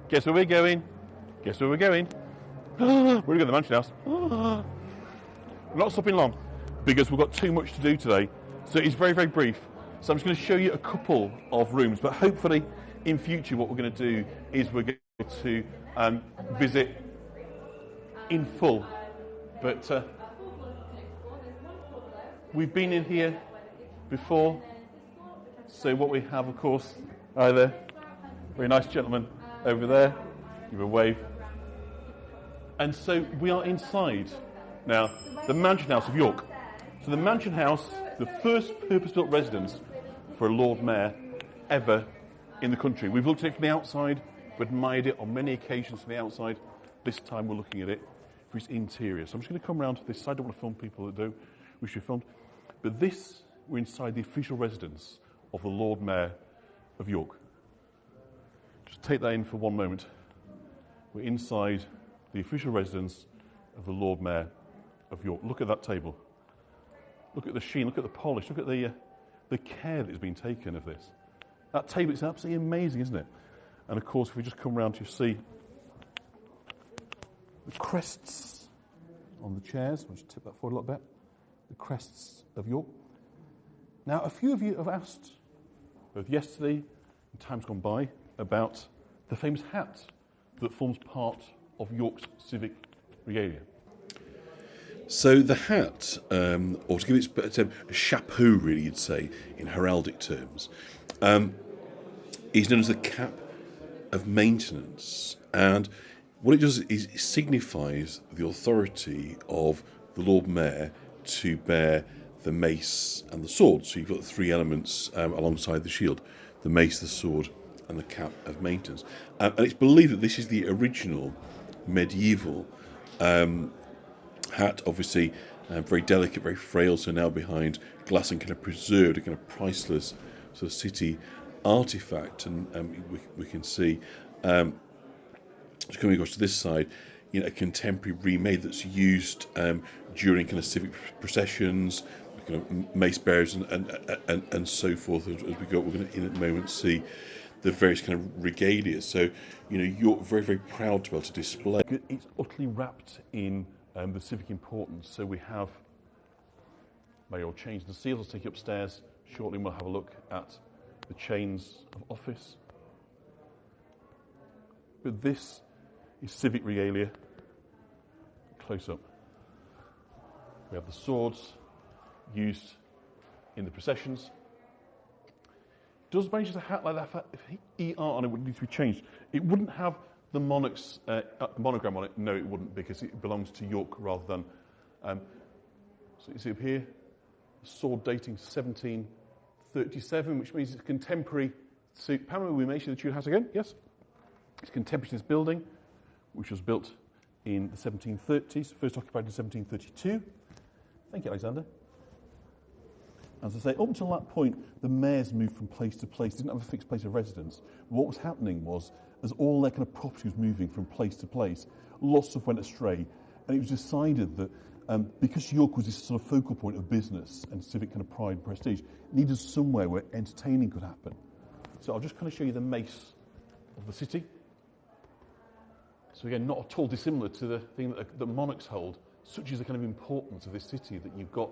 Guess where we're going? Guess where we're going? We're going to the mansion house. We're not stopping long because we've got too much to do today. So it's very, very brief. So I'm just going to show you a couple of rooms, but hopefully in future what we're going to do is we're going to visit in full. But we've been in here before. So what we have, of course, there, very nice gentleman over there. Give a wave. And so we are inside now the Mansion House of York. So the Mansion House, the first purpose-built residence for a Lord Mayor ever in the country. We've looked at it from the outside, we've admired it on many occasions from the outside. This time we're looking at it for its interior. So I'm just going to come around to this side. I don't want to film people that do wish they filmed. But this, we're inside the official residence of the Lord Mayor of York. Just take that in for one moment. We're inside the official residence of the Lord Mayor of York. Look at that table. Look at the sheen, look at the polish, look at the care that has been taken of this. That table is absolutely amazing, isn't it? And of course, if we just come round to see the crests on the chairs, I'll just tip that forward a little bit. The crests of York. Now, a few of you have asked, both yesterday and times gone by, about the famous hat that forms part of York's civic regalia. So the hat, or to give it a term, a chapeau really you'd say in heraldic terms, is known as the cap of maintenance. And what it does is it signifies the authority of the Lord Mayor to bear the mace and the sword. So you've got the three elements alongside the shield, the mace, the sword and the cap of maintenance. And it's believed that this is the original medieval hat, obviously very delicate, very frail, so now behind glass and kind of preserved, a kind of priceless sort of city artefact. And we can see, just coming across to this side, you know, a contemporary remade that's used during kind of civic processions, kind of mace bearers and so forth. As we go, we're going to in a moment see the various kind of regalia. So, you know, you're very, very proud to be able to display. It's utterly wrapped in the civic importance. So we have mayoral chains and seals. I'll take you upstairs shortly and we'll have a look at the chains of office. But this is civic regalia. Close up. We have the swords used in the processions. Does manage a hat like that, if ER on it would need to be changed, it wouldn't have the monarch's monogram on it. No, it wouldn't, because it belongs to York rather than. So you see up here, a sword dating 1737, which means it's contemporary to. Pamela, we mentioned the Tudor House again? Yes? It's contemporary to this building, which was built in the 1730s, first occupied in 1732. Thank you, Alexander. As I say, up until that point, the mayors moved from place to place, didn't have a fixed place of residence. What was happening was, as all their kind of property was moving from place to place, lots of went astray. And it was decided that because York was this sort of focal point of business and civic kind of pride and prestige, it needed somewhere where entertaining could happen. So I'll just kind of show you the mace of the city. So again, not at all dissimilar to the thing that the monarchs hold, such is the kind of importance of this city that you've got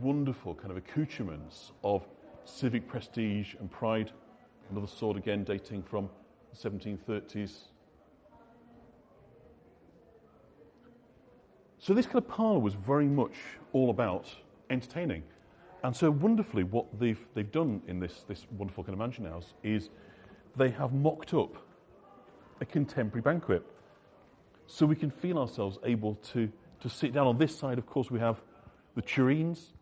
wonderful kind of accoutrements of civic prestige and pride. Another sword again dating from the 1730s. So this kind of parlour was very much all about entertaining. And so wonderfully what they've done in this wonderful kind of mansion house is they have mocked up a contemporary banquet. So we can feel ourselves able to sit down. On this side, of course, we have the tureens.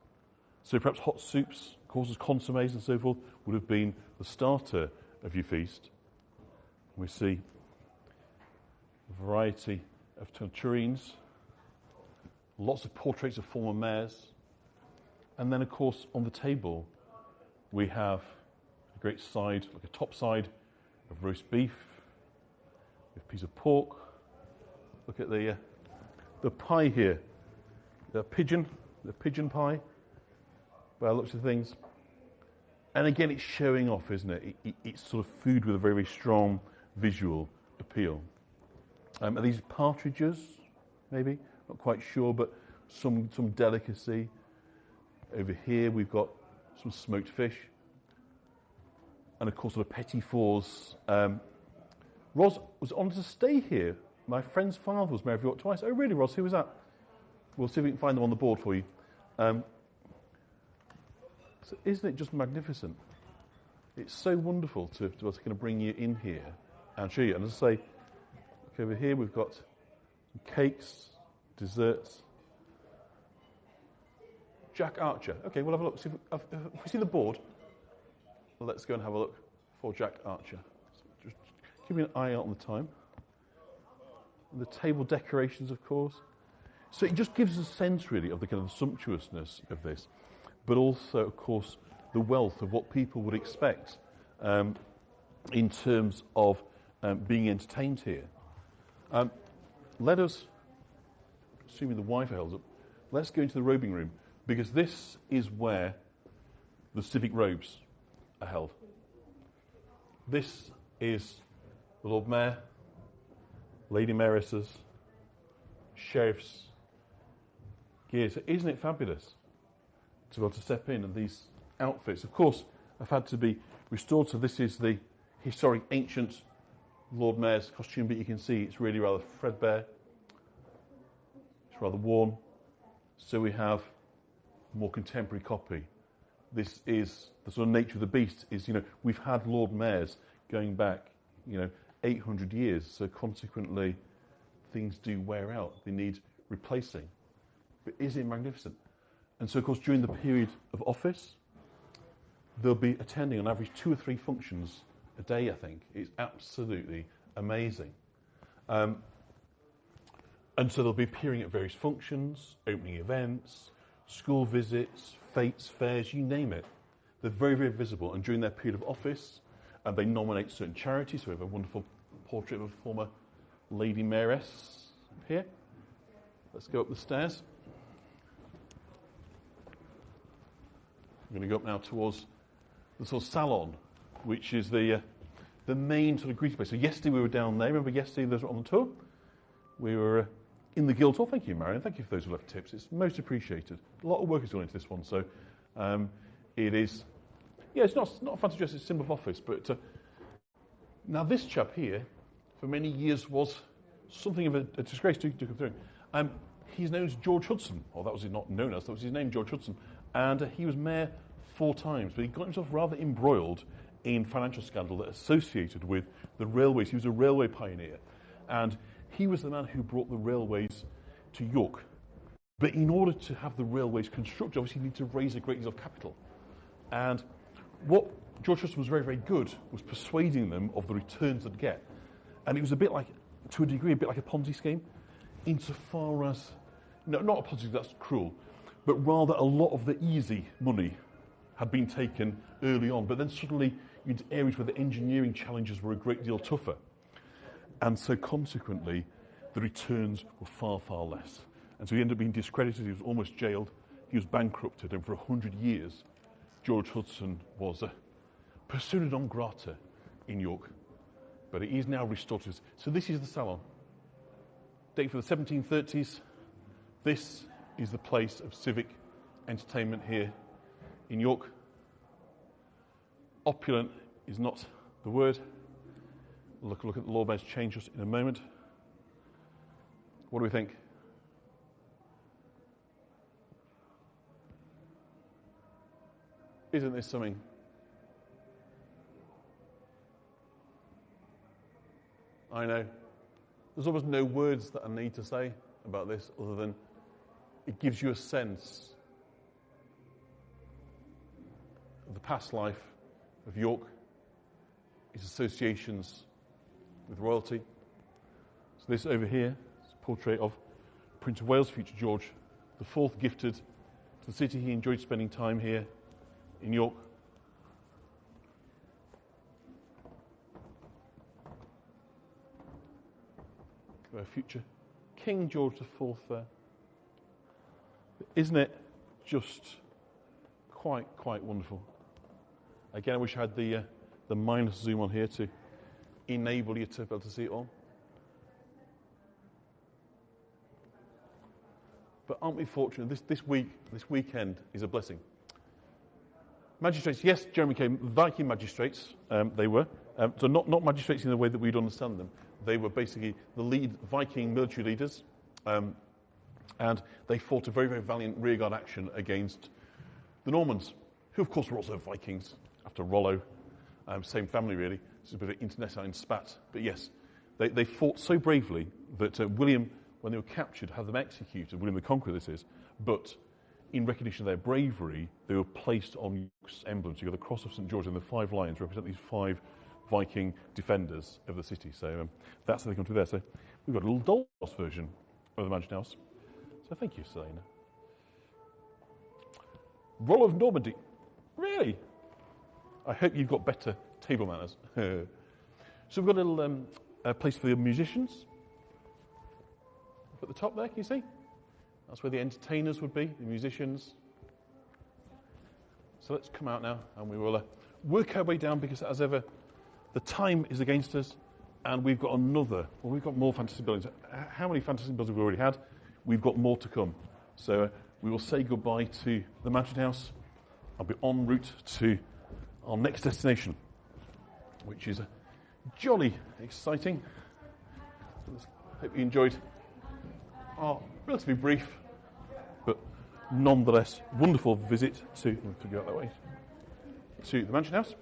So perhaps hot soups, courses, consommes and so forth would have been the starter of your feast. We see a variety of tureens, lots of portraits of former mayors. And then, of course, on the table, we have a great side, like a top side of roast beef with a piece of pork. Look at the pie here, the pigeon pie, by the looks of things. And again, it's showing off, isn't it? It's sort of food with a very, very strong visual appeal. Are these partridges, maybe? Not quite sure, but some delicacy. Over here we've got some smoked fish. And of course, the petit fours. Ros was honoured to stay here. My friend's father was married twice. Oh, really, Ros? Who was that? We'll see if we can find them on the board for you. So isn't it just magnificent? It's so wonderful to be able to kind of bring you in here and show you. And as I say, look over here, we've got some cakes, desserts. Jack Archer. Okay, we'll have a look. See if we see the board. Let's go and have a look for Jack Archer. So just keep an eye out on the time. And the table decorations, of course. So it just gives us a sense, really, of the kind of sumptuousness of this, but also, of course, the wealth of what people would expect in terms of being entertained here. Let us, assuming the Wi-Fi holds up, let's go into the robing room, because this is where the civic robes are held. This is the Lord Mayor, Lady Mayoresses, sheriffs, gears. Isn't it fabulous to be able to step in and these outfits, of course, have had to be restored. So this is the historic ancient Lord Mayor's costume, but you can see it's really rather threadbare. It's rather worn. So we have a more contemporary copy. This is the sort of nature of the beast. Is, we've had Lord Mayors going back, 800 years. So consequently, things do wear out. They need replacing. But is it magnificent? And so, of course, during the period of office, they'll be attending on average 2 or 3 functions a day, I think. It's absolutely amazing. And so they'll be appearing at various functions, opening events, school visits, fetes, fairs, you name it. They're very, very visible. And during their period of office, they nominate certain charities. So we have a wonderful portrait of a former Lady Mayoress here. Let's go up the stairs. I'm going to go up now towards the sort of salon, which is the main sort of greeting place. So yesterday we were down there. Remember yesterday those were on the tour? We were in the Guildhall. Thank you, Marion. Thank you for those who left tips. It's most appreciated. A lot of work has gone into this one. So it is, it's not a fancy dress, it's a symbol of office. But now this chap here, for many years, was something of a disgrace to come through. He's known as George Hudson, or that was not known as, that was his name, George Hudson. And he was mayor 4 times, but he got himself rather embroiled in financial scandal that associated with the railways. He was a railway pioneer, and he was the man who brought the railways to York. But in order to have the railways constructed, obviously you need to raise a great deal of capital. And what George Hudson was very, very good was persuading them of the returns they'd get. And it was a bit like, to a degree, a bit like a Ponzi scheme, insofar as, no, not a Ponzi scheme, that's cruel, but rather a lot of the easy money had been taken early on, but then suddenly into areas where the engineering challenges were a great deal tougher. And so consequently, the returns were far, far less. And so he ended up being discredited, he was almost jailed, he was bankrupted, and for 100 years, George Hudson was a persona non grata in York. But it is now restored to us. So this is the Salon. Date for the 1730s. This is the place of civic entertainment here in York. Opulent is not the word. Look at the Lord Mayor's change just in a moment. What do we think? Isn't this something? I know. There's almost no words that I need to say about this other than it gives you a sense of the past life of York, its associations with royalty. So this over here is a portrait of Prince of Wales, future George IV, gifted to the city. He enjoyed spending time here in York. Our future King George IV there. Isn't it just quite wonderful? Again, I wish I had the minus zoom on here to enable you to be able to see it all. But aren't we fortunate? This weekend is a blessing. Magistrates, yes, Jeremy came. Viking magistrates, they were. So not magistrates in the way that we'd understand them. They were basically the lead Viking military leaders, and they fought a very, very valiant rearguard action against the Normans, who of course were also Vikings after Rollo, same family really. It's a bit of internecine spat, but yes, they fought so bravely that William, when they were captured, had them executed. William the Conqueror, this is, but in recognition of their bravery, they were placed on York's emblems. You've got the cross of St. George and the 5 lions represent these 5 Viking defenders of the city. So that's how they come to there. So we've got a little dollhouse version of the Mansion House. So thank you, Selena. Rollo of Normandy. Really? I hope you've got better table manners. So we've got a little place for the musicians. Up at the top there, can you see? That's where the entertainers would be, the musicians. So let's come out now and we will work our way down, because as ever, the time is against us and we've got we've got more fantasy buildings. How many fantasy buildings have we already had? We've got more to come. So we will say goodbye to the Mansion House. I'll be en route to our next destination, which is jolly exciting. Hope you enjoyed our relatively brief, but nonetheless wonderful visit to, let me figure out that way, to the Mansion House.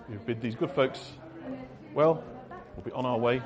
We've bid these good folks well. We'll be on our way